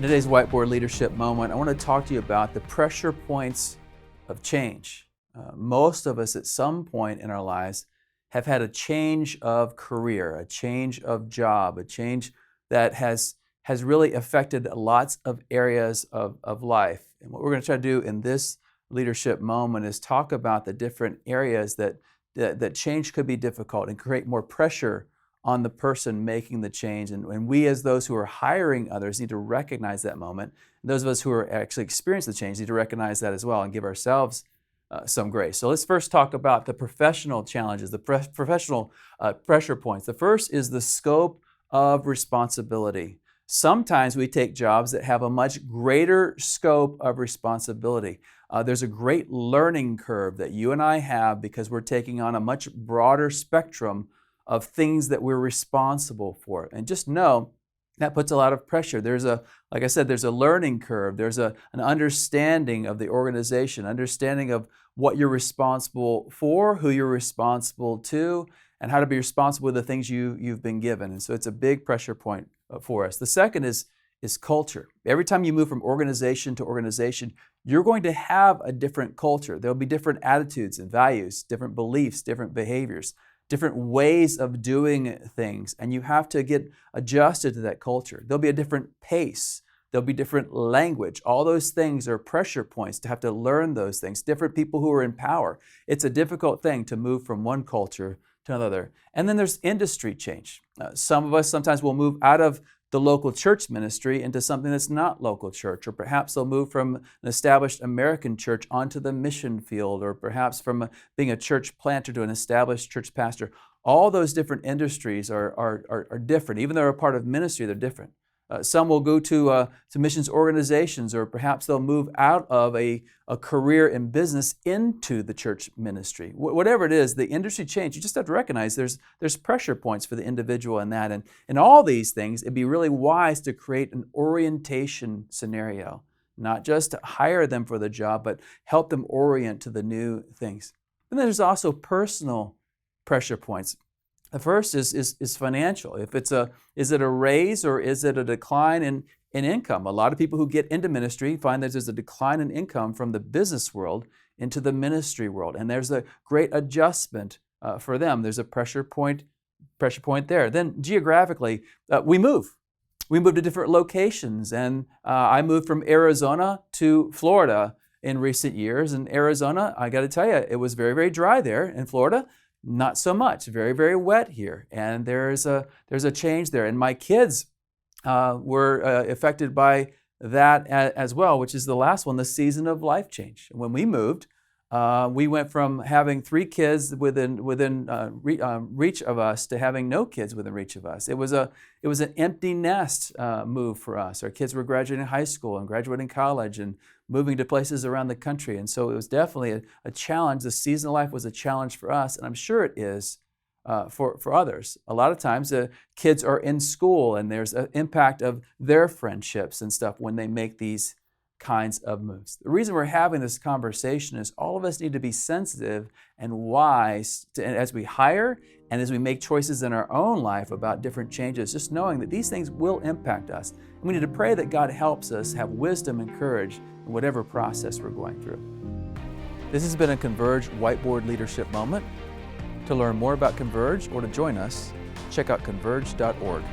today's Whiteboard Leadership moment, I want to talk to you about the pressure points of change. Most of us at some point in our lives have had a change of career, a change of job, a change that has really affected lots of areas of life. And what we're going to try to do in this leadership moment is talk about the different areas that change could be difficult and create more pressure on the person making the change. And we as those who are hiring others need to recognize that moment. And those of us who are actually experiencing the change need to recognize that as well and give ourselves some grace. So let's first talk about the professional challenges, the professional pressure points. The first is the scope of responsibility. Sometimes we take jobs that have a much greater scope of responsibility. There's a great learning curve that you and I have because we're taking on a much broader spectrum of things that we're responsible for. And just know that puts a lot of pressure. Like I said, there's a learning curve. There's an understanding of the organization, understanding of what you're responsible for, who you're responsible to, and how to be responsible with the things you've been given. And so it's a big pressure point for us. The second is culture. Every time you move from organization to organization, you're going to have a different culture. There'll be different attitudes and values, different beliefs, different behaviors, different ways of doing things, and you have to get adjusted to that culture. There'll be a different pace. There'll be different language. All those things are pressure points to have to learn those things. Different people who are in power. It's a difficult thing to move from one culture to another. And then there's industry change. Some of us sometimes will move out of the local church ministry into something that's not local church, or perhaps they'll move from an established American church onto the mission field, or perhaps from being a church planter to an established church pastor. All those different industries are different. Even though they're a part of ministry, they're different. Some will go to missions organizations, or perhaps they'll move out of a career in business into the church ministry. Whatever it is, the industry change, you just have to recognize there's pressure points for the individual in that. And in all these things, it'd be really wise to create an orientation scenario, not just to hire them for the job, but help them orient to the new things. And then there's also personal pressure points. The first is financial. Is it a raise or is it a decline in income? A lot of people who get into ministry find that there's a decline in income from the business world into the ministry world, and there's a great adjustment for them. There's a pressure point there. Then geographically, we move to different locations, and I moved from Arizona to Florida in recent years. In Arizona, I got to tell you, it was very, very dry there. In Florida, not so much. Very, very wet here, and there's a change there. And my kids were affected by that as well, which is the last one, the season of life change. When we moved, we went from having 3 kids within reach of us to having no kids within reach of us. It was an empty nest move for us. Our kids were graduating high school and graduating college and moving to places around the country. And so it was definitely a challenge. The season of life was a challenge for us, and I'm sure it is for others. A lot of times the kids are in school and there's an impact of their friendships and stuff when they make these kinds of moves. The reason we're having this conversation is all of us need to be sensitive and wise as we hire and as we make choices in our own life about different changes, just knowing that these things will impact us. And we need to pray that God helps us have wisdom and courage in whatever process we're going through. This has been a Converge Whiteboard Leadership Moment. To learn more about Converge or to join us, check out converge.org.